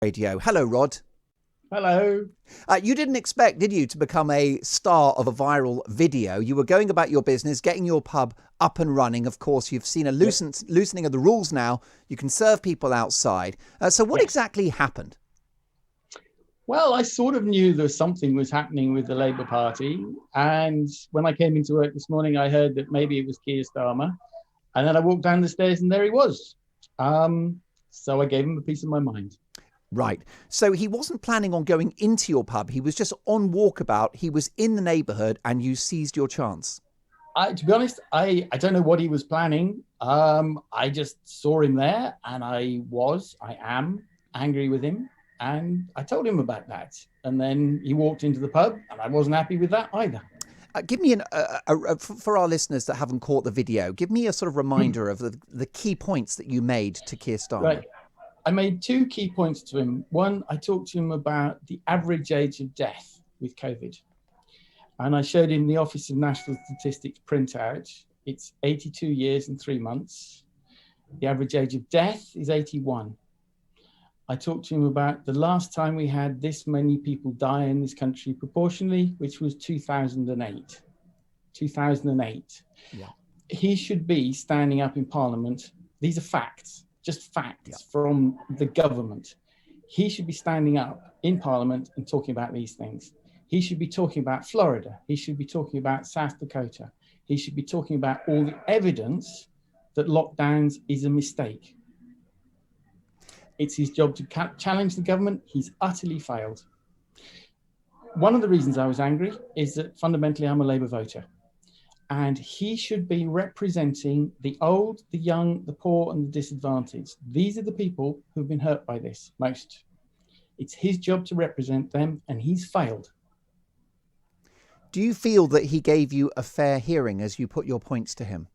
Radio. Hello, Rod. Hello. You didn't expect, did you, to become a star of a viral video? You were going about your business, getting your pub up and running. Of course, you've seen a loosening of the rules now. You can serve people outside. So what exactly happened? Well, I sort of knew there was something was happening with the Labour Party. And when I came into work this morning, I heard that maybe it was Keir Starmer. And then I walked down the stairs and there he was. So I gave him a piece of my mind. Right. So he wasn't planning on going into your pub. He was just on walkabout. He was in the neighbourhood and you seized your chance. To be honest, I don't know what he was planning. I just saw him there and I am angry with him. And I told him about that. And then he walked into the pub and I wasn't happy with that either. Give me, for our listeners that haven't caught the video, give me a sort of reminder of the key points that you made to Keir Starmer. Right. I made two key points to him. One, I talked to him about the average age of death with COVID. And I showed him the Office of National Statistics printout. It's 82 years and 3 months. The average age of death is 81. I talked to him about the last time we had this many people die in this country proportionally, which was 2008. 2008. Yeah. He should be standing up in Parliament. These are facts. Just facts from the government. He should be standing up in Parliament and talking about these things. He should be talking about Florida. He should be talking about South Dakota. He should be talking about all the evidence that lockdowns is a mistake. It's his job to challenge the government. He's utterly failed. One of the reasons I was angry is that fundamentally I'm a Labour voter. And he should be representing the old, the young, the poor, and the disadvantaged. These are the people who've been hurt by this most. It's his job to represent them, and he's failed. Do you feel that he gave you a fair hearing as you put your points to him?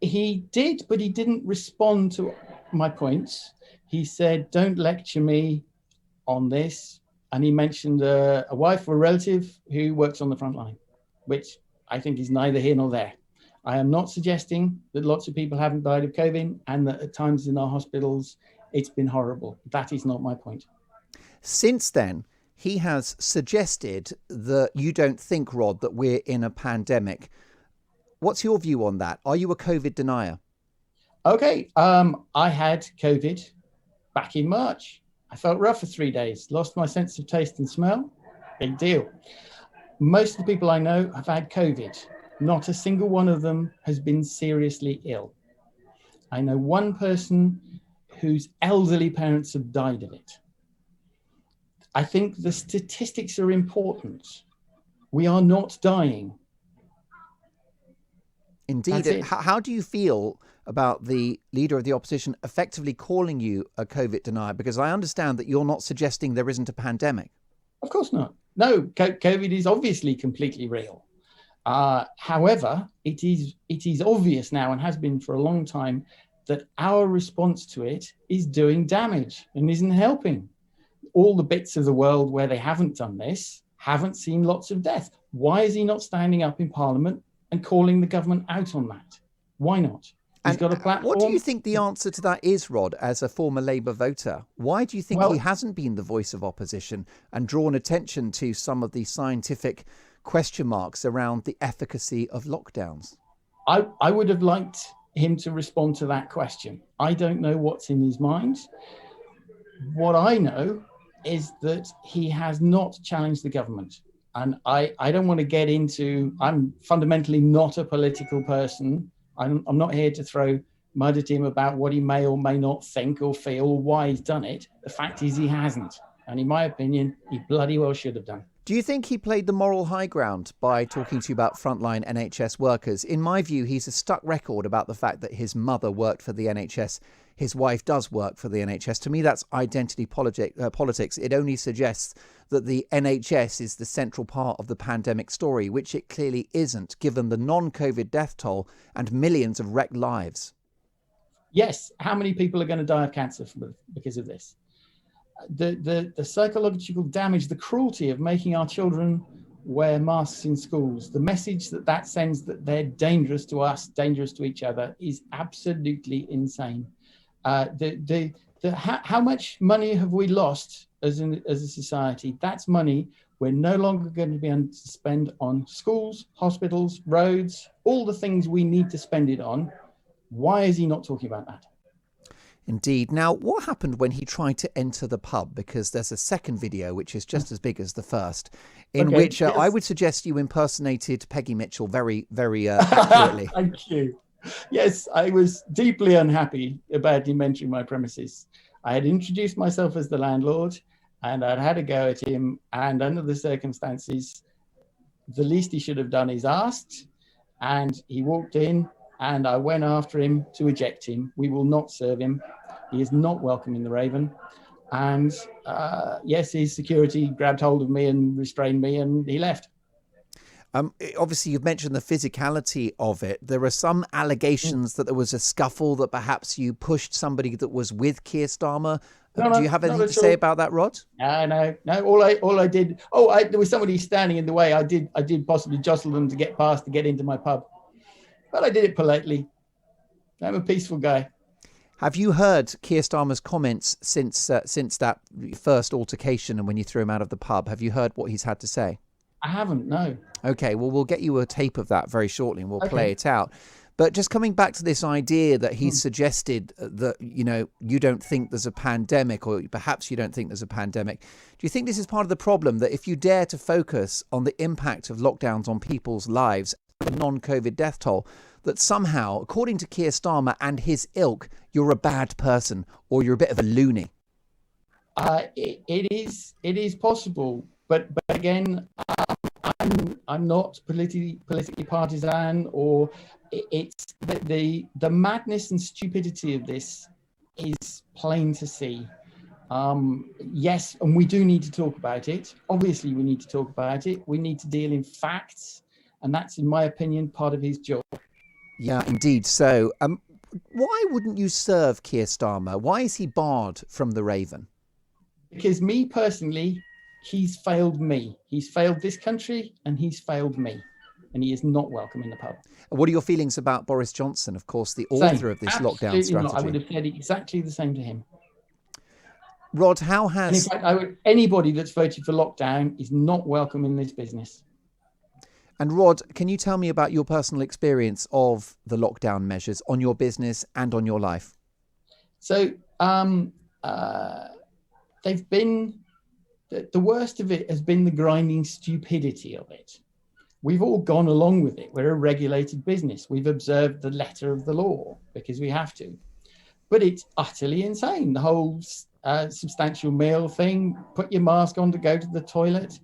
He did, but he didn't respond to my points. He said, don't lecture me on this. And he mentioned a wife or a relative who works on the front line, which I think is neither here nor there. I am not suggesting that lots of people haven't died of COVID and that at times in our hospitals, it's been horrible. That is not my point. Since then, he has suggested that you don't think, Rod, that we're in a pandemic. What's your view on that? Are you a COVID denier? Okay. I had COVID back in March. I felt rough for 3 days, lost my sense of taste and smell. Big deal. Most of the people I know have had COVID. Not a single one of them has been seriously ill. I know one person whose elderly parents have died of it. I think the statistics are important. We are not dying. Indeed. How do you feel about the leader of the opposition effectively calling you a COVID denier? Because I understand that you're not suggesting there isn't a pandemic. Of course not. No, COVID is obviously completely real. However, it is obvious now and has been for a long time that our response to it is doing damage and isn't helping. All the bits of the world where they haven't done this haven't seen lots of death. Why is he not standing up in Parliament and calling the government out on that? Why not? He's got a platform. What do you think the answer to that is, Rod, as a former Labour voter? Why do you think he hasn't been the voice of opposition and drawn attention to some of the scientific question marks around the efficacy of lockdowns? I would have liked him to respond to that question. I don't know what's in his mind. What I know is that he has not challenged the government. And I don't want to get into, I'm fundamentally not a political person. I'm not here to throw mud at him about what he may or may not think or feel or why he's done it. The fact is he hasn't. And in my opinion, he bloody well should have done. Do you think he played the moral high ground by talking to you about frontline NHS workers? In my view, he's a stuck record about the fact that his mother worked for the NHS. His wife does work for the NHS. To me, that's identity politics. It only suggests that the NHS is the central part of the pandemic story, which it clearly isn't, given the non-COVID death toll and millions of wrecked lives. Yes. How many people are going to die of cancer because of this? The psychological damage, the cruelty of making our children wear masks in schools, the message that sends that they're dangerous to us, dangerous to each other, is absolutely insane. The how much money have we lost as a society? That's money we're no longer going to be able to spend on schools, hospitals, roads, all the things we need to spend it on. Why is he not talking about that? Indeed. Now, what happened when he tried to enter the pub? Because there's a second video, which is just as big as the first, in which yes. I would suggest you impersonated Peggy Mitchell very, very accurately. Thank you. Yes, I was deeply unhappy about him entering my premises. I had introduced myself as the landlord, and I'd had a go at him. And under the circumstances, the least he should have done is asked. And he walked in, and I went after him to eject him. We will not serve him. He is not welcome in the Raven. And yes, his security grabbed hold of me and restrained me, and he left. Obviously, you've mentioned the physicality of it. There are some allegations that there was a scuffle, that perhaps you pushed somebody that was with Keir Starmer. Do you have anything to say about that, Rod? No. All I did. There was somebody standing in the way. I did possibly jostle them to get past to get into my pub, but I did it politely. I'm a peaceful guy. Have you heard Keir Starmer's comments since that first altercation and when you threw him out of the pub? Have you heard what he's had to say? I haven't, no. Okay, well, we'll get you a tape of that very shortly and we'll play it out. But just coming back to this idea that he suggested that, you don't think there's a pandemic, or perhaps you don't think there's a pandemic. Do you think this is part of the problem, that if you dare to focus on the impact of lockdowns on people's lives, the non-COVID death toll, that somehow, according to Keir Starmer and his ilk, you're a bad person or you're a bit of a loony? It is possible. But again, I'm not politically partisan, or it's the madness and stupidity of this is plain to see. Yes, and we do need to talk about it. Obviously, we need to talk about it. We need to deal in facts, and that's, in my opinion, part of his job. Yeah, indeed. So, why wouldn't you serve Keir Starmer? Why is he barred from the Raven? Because me personally, he's failed me. He's failed this country, and he's failed me, and he is not welcome in the pub. What are your feelings about Boris Johnson, of course, the author of this lockdown strategy? Not. I would have said exactly the same to him. Rod, how has... And in fact, anybody that's voted for lockdown is not welcome in this business. And Rod, can you tell me about your personal experience of the lockdown measures on your business and on your life? So they've been... The worst of it has been the grinding stupidity of it. We've all gone along with it. We're a regulated business. We've observed the letter of the law because we have to. But it's utterly insane. The whole substantial meal thing, put your mask on to go to the toilet.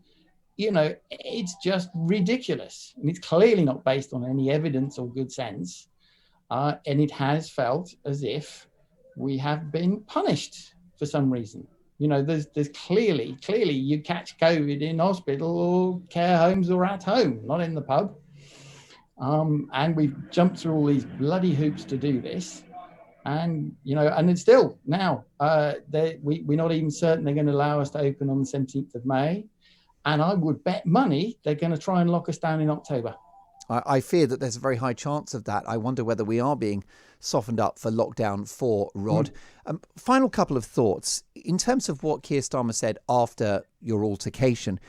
It's just ridiculous. And it's clearly not based on any evidence or good sense. And it has felt as if we have been punished for some reason. There's clearly you catch COVID in hospital or care homes or at home, not in the pub. And we've jumped through all these bloody hoops to do this. And, and it's still now, we're not even certain they're going to allow us to open on the 17th of May. And I would bet money they're going to try and lock us down in October. I fear that there's a very high chance of that. I wonder whether we are being softened up for lockdown 4, Rod. Final couple of thoughts. In terms of what Keir Starmer said after your altercation,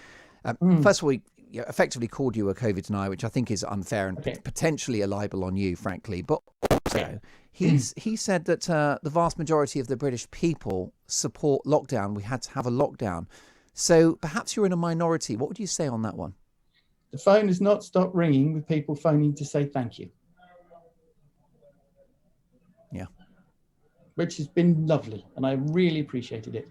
first of all, he effectively called you a COVID denier, which I think is unfair and potentially a libel on you, frankly. But also, he said that the vast majority of the British people support lockdown. We had to have a lockdown. So perhaps you're in a minority. What would you say on that one? The phone has not stopped ringing with people phoning to say thank you. Yeah. Which has been lovely, and I really appreciated it.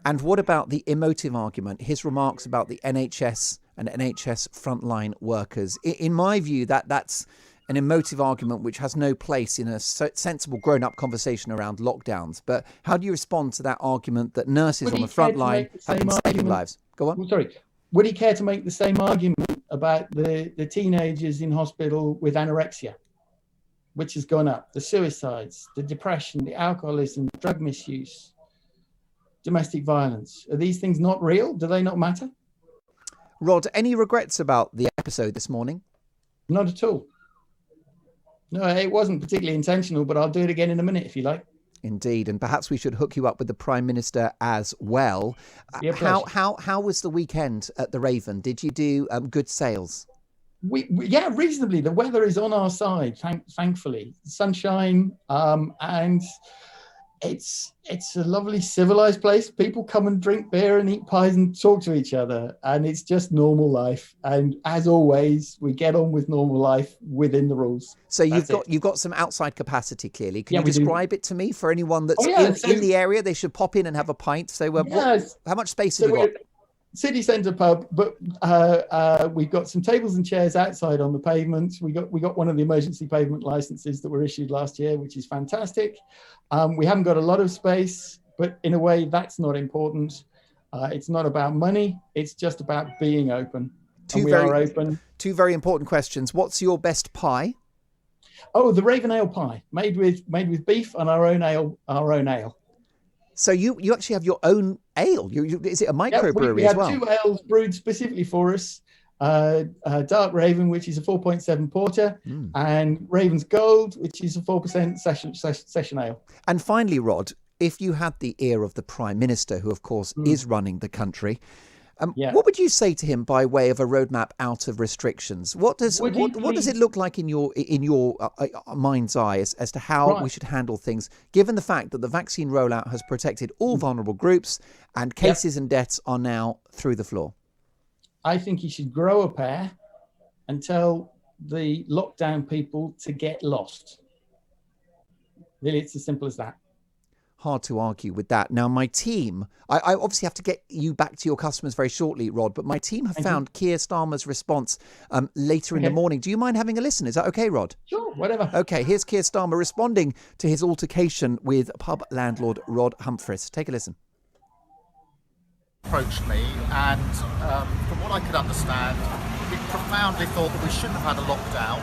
And what about the emotive argument, his remarks about the NHS and NHS frontline workers? In my view, that's an emotive argument which has no place in a sensible grown-up conversation around lockdowns. But how do you respond to that argument that nurses on the front line have been saving lives? Go on. Sorry. Would he care to make the same argument about the teenagers in hospital with anorexia, which has gone up, the suicides, the depression, the alcoholism, drug misuse, domestic violence? Are these things not real? Do they not matter? Rod, any regrets about the episode this morning? Not at all. No, it wasn't particularly intentional, but I'll do it again in a minute if you like. Indeed, and perhaps we should hook you up with the Prime Minister as well. How was the weekend at the Raven? Did you do good sales? Yeah, reasonably. The weather is on our side, thankfully. Sunshine, and it's a lovely civilized place. People come and drink beer and eat pies and talk to each other, and it's just normal life. And as always, we get on with normal life within the rules. So you've got some outside capacity, clearly. Can you describe it to me for anyone that's in the area? They should pop in and have a pint. So how much space have you got? City centre pub, but we've got some tables and chairs outside on the pavement. We got one of the emergency pavement licenses that were issued last year, which is fantastic. We haven't got a lot of space, but in a way that's not important. It's not about money. It's just about being open. We are open. Two very important questions. What's your best pie? Oh, the Raven Ale pie, made with beef and our own ale. So you actually have your own ale. Is it a microbrewery as well? We have 2 ales brewed specifically for us. Dark Raven, which is a 4.7 porter, and Raven's Gold, which is a 4% session ale. And finally, Rod, if you had the ear of the Prime Minister, who of course is running the country, what would you say to him by way of a roadmap out of restrictions? What does it look like in your mind's eye as to how we should handle things, given the fact that the vaccine rollout has protected all vulnerable groups and cases and deaths are now through the floor? I think he should grow a pair and tell the lockdown people to get lost. Really, it's as simple as that. Hard to argue with that. Now, my team, I obviously have to get you back to your customers very shortly, Rod, but my team have found Keir Starmer's response later in the morning. Do you mind having a listen? Is that okay, Rod? Sure, whatever. Okay, here's Keir Starmer responding to his altercation with pub landlord Rod Humphries. Take a listen. Approached me, and from what I could understand, he profoundly thought that we shouldn't have had a lockdown,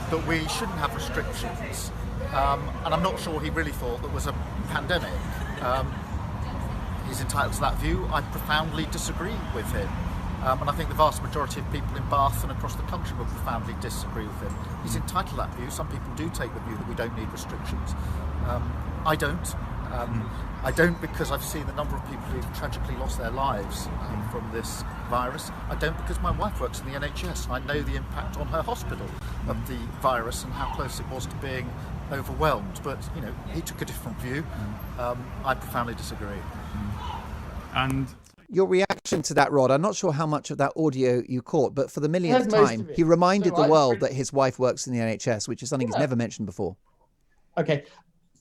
that we shouldn't have restrictions. And I'm not sure he really thought there was a pandemic. He's entitled to that view. I profoundly disagree with him. And I think the vast majority of people in Bath and across the country will profoundly disagree with him. He's entitled to that view. Some people do take the view that we don't need restrictions. I don't. I don't, because I've seen the number of people who've tragically lost their lives from this virus. I don't, because my wife works in the NHS. I know the impact on her hospital of the virus and how close it was to being overwhelmed. But, he took a different view. I profoundly disagree. And your reaction to that, Rod, I'm not sure how much of that audio you caught, but for the millionth time, he reminded the world that his wife works in the NHS, which is something he's never mentioned before. Okay.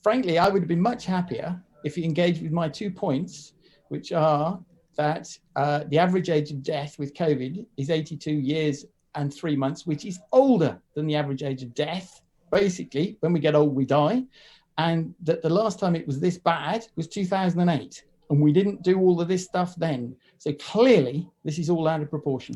Frankly, I would have been much happier if he engaged with my 2 points, which are that the average age of death with COVID is 82 years and 3 months, which is older than the average age of death. Basically, when we get old, we die. And that the last time it was this bad was 2008. And we didn't do all of this stuff then. So clearly, this is all out of proportion.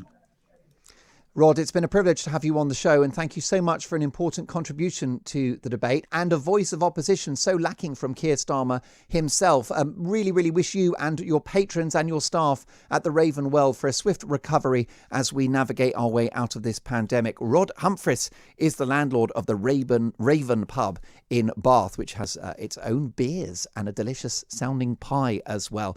Rod, it's been a privilege to have you on the show, and thank you so much for an important contribution to the debate and a voice of opposition so lacking from Keir Starmer himself. Really, really wish you and your patrons and your staff at the Raven well for a swift recovery as we navigate our way out of this pandemic. Rod Humphries is the landlord of the Raven pub in Bath, which has its own beers and a delicious sounding pie as well.